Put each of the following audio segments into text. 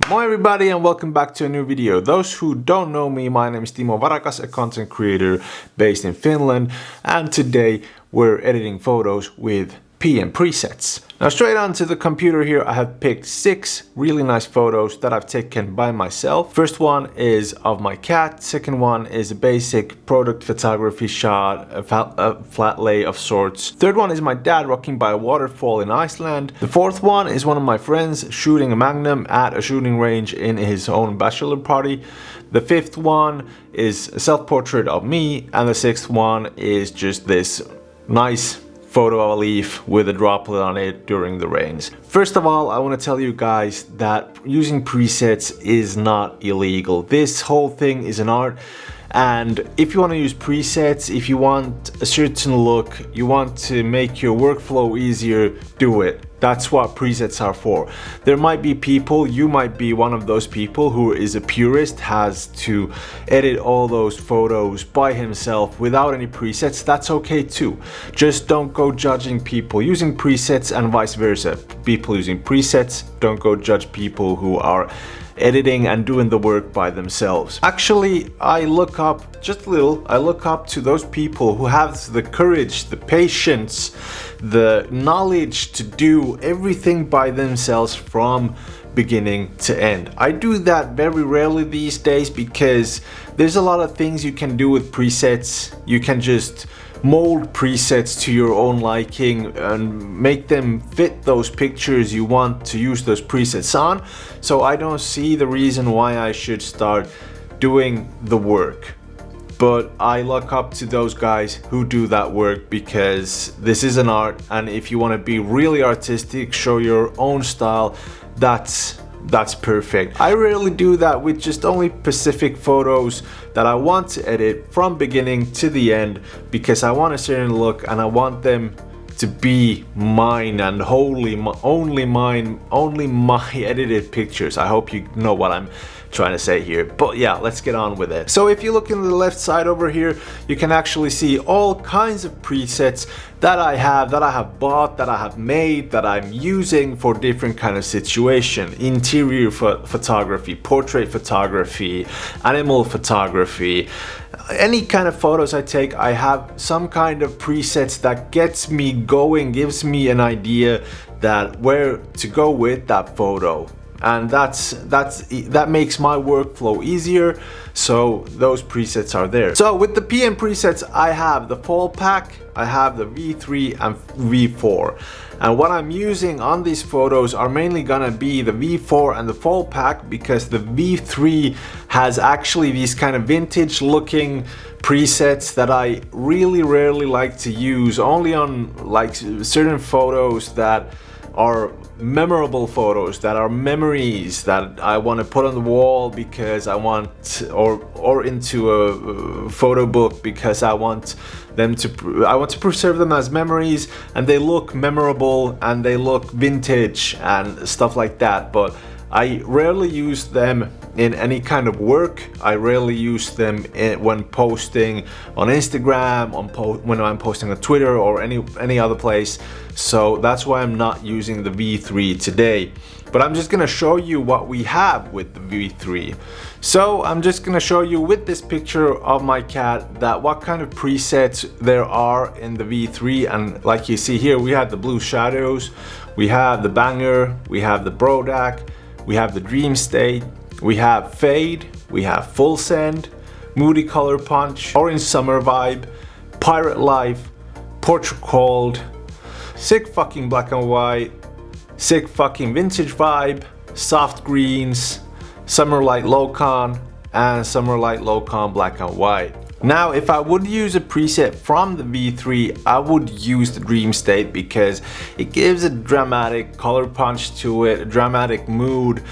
Hello everybody and welcome back to a new video. Those who don't know me, my name is Timo Varakas, a content creator based in Finland, and today we're editing photos with PM presets. Now straight onto the computer here, I have picked 6 really nice photos that I've taken by myself. First one is of my cat, second one is a basic product photography shot, a flat lay of sorts. Third one is my dad rocking by a waterfall in Iceland. The fourth one is one of my friends shooting a Magnum at a shooting range in his own bachelor party. The fifth one is a self-portrait of me, and the sixth one is just this nice photo of a leaf with a droplet on it during the rains. First of all, I want to tell you guys that using presets is not illegal. This whole thing is an art, and if you want to use presets, if you want a certain look, you want to make your workflow easier, do it. That's what presets are for. There might be people, you might be one of those people who is a purist, has to edit all those photos by himself without any presets. That's okay too. Just don't go judging people using presets and vice versa. People using presets, don't go judge people who are editing and doing the work by themselves. Actually, I look up just a little, I look up to those people who have the courage, the patience, the knowledge to do everything by themselves from beginning to end. I do that very rarely these days because there's a lot of things you can do with presets. You can just mold presets to your own liking and make them fit those pictures you want to use those presets on. So I don't see the reason why I should start doing the work. But I look up to those guys who do that work because this is an art, and if you want to be really artistic, show your own style, that's perfect. I rarely do that with just only specific photos that I want to edit from beginning to the end because I want a certain look and I want them to be mine and only mine, only my edited pictures. I hope you know what I'm trying to say here, but yeah, let's get on with it. So if you look in the left side over here, you can actually see all kinds of presets that I have bought, that I have made, that I'm using for different kind of situation. Interior photography, portrait photography, animal photography, any kind of photos I take, I have some kind of presets that gets me going, gives me an idea that where to go with that photo. And that makes my workflow easier, so those presets are there. So with the PM presets, I have the fall pack, I have the V3 and V4, and what I'm using on these photos are mainly gonna be the V4 and the fall pack because the V3 has actually these kind of vintage looking presets that I really rarely like to use, only on like certain photos that are memorable photos, that are memories that I want to put on the wall because I want, or into a photo book because I want to preserve them as memories, and they look memorable and they look vintage and stuff like that. But I rarely use them in any kind of work. I rarely use them when posting on Instagram, when I'm posting on Twitter or any other place. So that's why I'm not using the V3 today. But I'm just gonna show you what we have with the V3. So I'm just gonna show you with this picture of my cat that what kind of presets there are in the V3. And like you see here, we have the blue shadows, we have the banger, we have the Brodak, we have the dream state, we have fade, we have full send, moody color punch, orange summer vibe, pirate life, portrait cold, sick fucking black and white, sick fucking vintage vibe, soft greens, summer light low con, and summer light low con black and white. Now, if I would use a preset from the V3, I would use the dream state because it gives a dramatic color punch to it, a dramatic mood.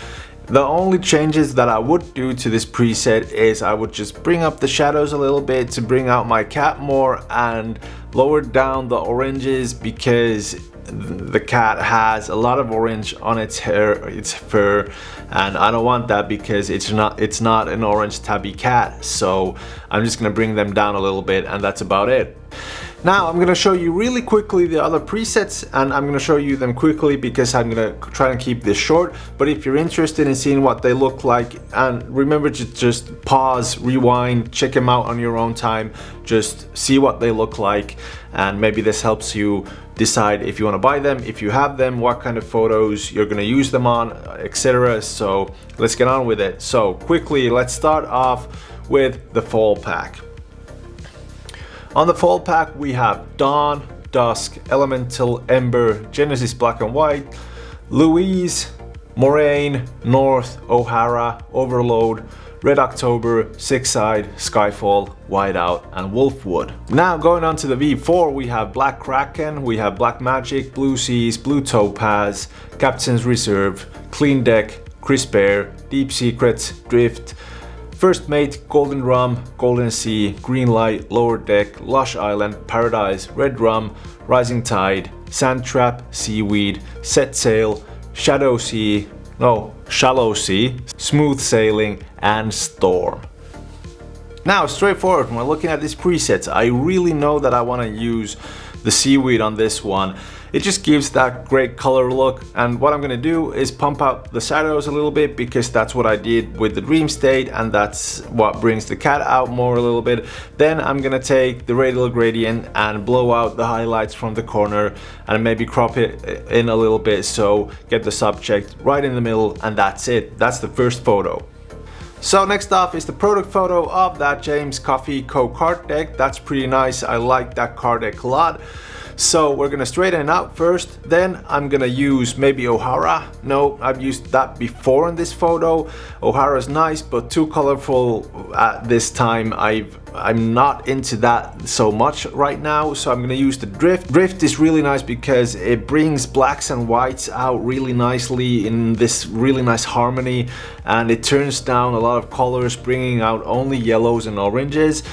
The only changes that I would do to this preset is I would just bring up the shadows a little bit to bring out my cat more and lower down the oranges because the cat has a lot of orange on its hair, its fur, and I don't want that because it's not an orange tabby cat. So I'm just gonna bring them down a little bit, and that's about it. Now I'm gonna show you really quickly the other presets, and I'm gonna show you them quickly because I'm gonna try and keep this short. But if you're interested in seeing what they look like, and remember to just pause, rewind, check them out on your own time, just see what they look like, and maybe this helps you decide if you want to buy them, if you have them, what kind of photos you're going to use them on, etc. So let's get on with it. So quickly, let's start off with the fall pack. On the fall pack we have Dawn, Dusk, Elemental, Ember, Genesis Black and White, Louise, Moraine, North, O'Hara, Overload, Red October, Six Side, Skyfall, Whiteout, and Wolfwood. Now going on to the V4, we have Black Kraken, we have Black Magic, Blue Seas, Blue Topaz, Captain's Reserve, Clean Deck, Crisp Air, Deep Secrets, Drift, First Mate, Golden Rum, Golden Sea, Green Light, Lower Deck, Lush Island, Paradise, Red Rum, Rising Tide, Sand Trap, Seaweed, Set Sail, Shallow Sea, Smooth Sailing, and Storm. Now, straightforward, when looking at these presets, I really know that I want to use the Seaweed on this one. It just gives that great color look, and what I'm going to do is pump out the shadows a little bit because that's what I did with the Dream State, and that's what brings the cat out more a little bit. Then I'm going to take the radial gradient and blow out the highlights from the corner and maybe crop it in a little bit, so get the subject right in the middle, and that's it. That's the first photo. So next off is the product photo of that James Coffey Co card deck. That's pretty nice. I like that card deck a lot. So we're gonna straighten it out first, then I'm gonna use maybe O'Hara. No, I've used that before in this photo. O'Hara's nice, but too colorful at this time. I'm not into that so much right now, so I'm gonna use the Drift. Drift is really nice because it brings blacks and whites out really nicely in this really nice harmony, and it turns down a lot of colors, bringing out only yellows and oranges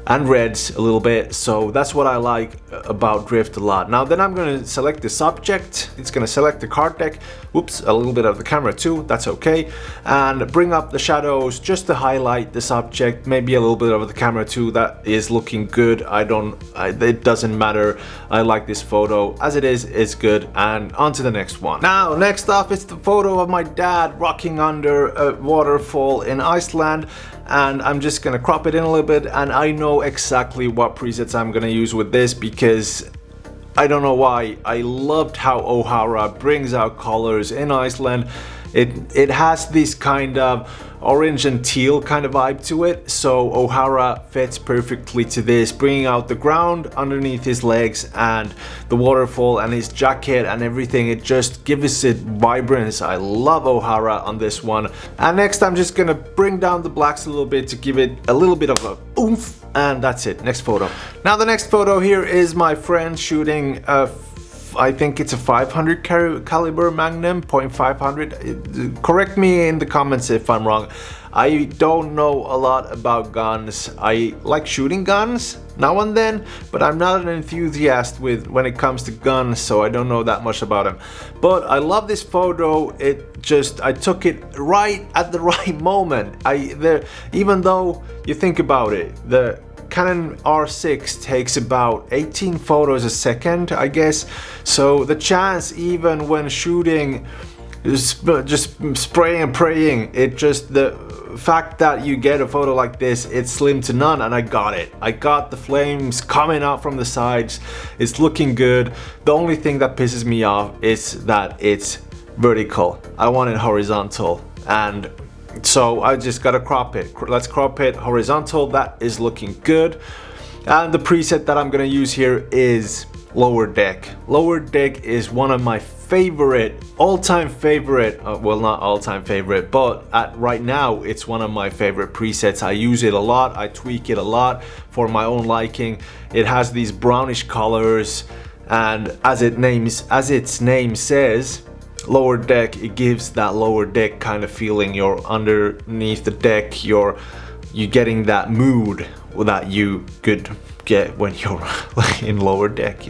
and reds a little bit. So that's what I like about Drift a lot. Now then I'm going to select the subject. It's going to select the card deck. Whoops, a little bit of the camera too, that's okay. And bring up the shadows just to highlight the subject, maybe a little bit of the camera too. That is looking good. It doesn't matter. I like this photo as it is, it's good. And on to the next one. Now next off it's the photo of my dad rocking under a waterfall in Iceland, and I'm just gonna crop it in a little bit, and I know exactly what presets I'm gonna use with this because I don't know why. I loved how O'Hara brings out colors in Iceland. It has this kind of orange and teal kind of vibe to it, so O'Hara fits perfectly to this, bringing out the ground underneath his legs and the waterfall and his jacket and everything. It just gives it vibrance. I love O'Hara on this one. And next I'm just gonna bring down the blacks a little bit to give it a little bit of a oomph, and that's it. Next photo. Now the next photo here is my friend shooting I think it's a 500 caliber Magnum, .500. Correct me in the comments if I'm wrong. I don't know a lot about guns. I like shooting guns now and then, but I'm not an enthusiast when it comes to guns, so I don't know that much about them. But I love this photo. I took it right at the right moment. Even though you think about it, the Canon R6 takes about 18 photos a second, I guess. So the chance, even when shooting, just spraying and praying, the fact that you get a photo like this, it's slim to none, and I got it. I got the flames coming out from the sides. It's looking good. The only thing that pisses me off is that it's vertical. I want it horizontal, and so I just gotta crop it. Let's crop it horizontal. That is looking good. And the preset that I'm gonna use here is Lower Deck. Lower Deck is one of my all-time favorite, well, not all-time favorite, but right now it's one of my favorite presets. I use it a lot. I tweak it a lot for my own liking. It has these brownish colors, and as its name says, Lower Deck, it gives that lower deck kind of feeling. You're underneath the deck, you're getting that mood that you could get when you're in lower deck.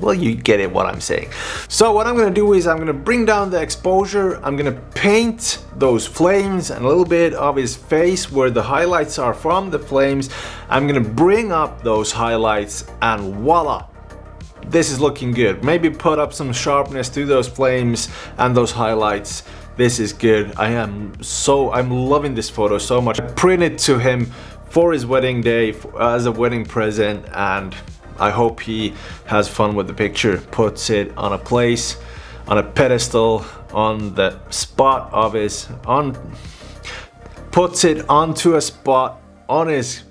Well, you get it what I'm saying. So what I'm gonna do is I'm gonna bring down the exposure, I'm gonna paint those flames and a little bit of his face where the highlights are from the flames. I'm gonna bring up those highlights and voila, this is looking good. Maybe put up some sharpness to those flames and those highlights. This is good. I'm loving this photo so much. I printed to him for his wedding day as a wedding present, and I hope he has fun with the picture, puts it on a place, on a pedestal, on the spot of his, puts it onto a spot on his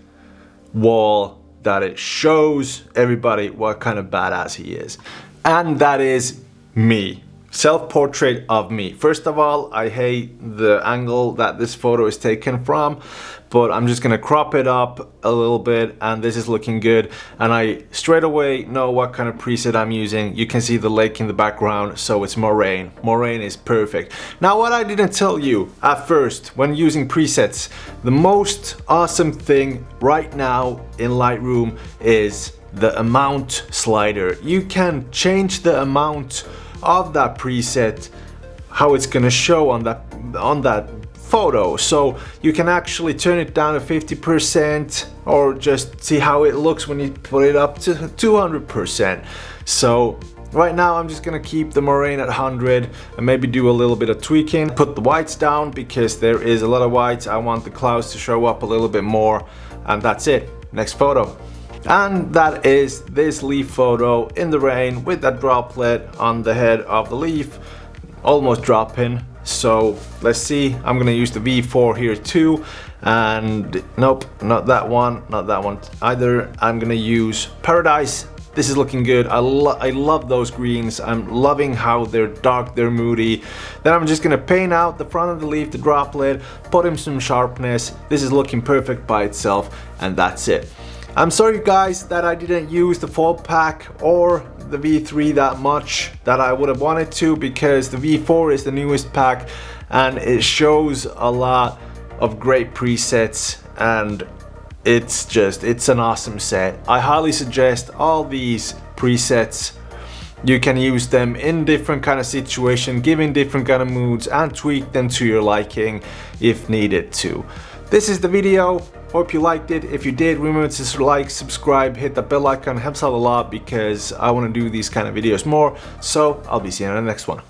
wall that it shows everybody what kind of badass he is. And that is me. Self-portrait of me. First of all, I hate the angle that this photo is taken from, but I'm just gonna crop it up a little bit, and this is looking good. And I straight away know what kind of preset I'm using. You can see the lake in the background, so it's moraine. Moraine is perfect. Now, what I didn't tell you at first when using presets, the most awesome thing right now in Lightroom is the amount slider. You can change the amount of that preset, how it's gonna show on that photo. So you can actually turn it down to 50% or just see how it looks when you put it up to 200%. So right now I'm just gonna keep the moraine at 100 and maybe do a little bit of tweaking. Put the whites down because there is a lot of whites. I want the clouds to show up a little bit more, and that's it. Next photo. And that is this leaf photo in the rain with that droplet on the head of the leaf, almost dropping. So let's see, I'm gonna use the V4 here too, and nope, not that one either. I'm gonna use Paradise. This is looking good. I love those greens. I'm loving how they're dark, they're moody. Then I'm just gonna paint out the front of the leaf, the droplet, put in some sharpness. This is looking perfect by itself, and that's it. I'm sorry guys that I didn't use the full pack or the V3 that much that I would have wanted to, because the V4 is the newest pack and it shows a lot of great presets, and it's an awesome set. I highly suggest all these presets. You can use them in different kind of situation, giving different kind of moods, and tweak them to your liking if needed to. This is the video. Hope you liked it. If you did, remember to like, subscribe, hit the bell icon. It helps out a lot because I want to do these kind of videos more. So I'll be seeing you in the next one.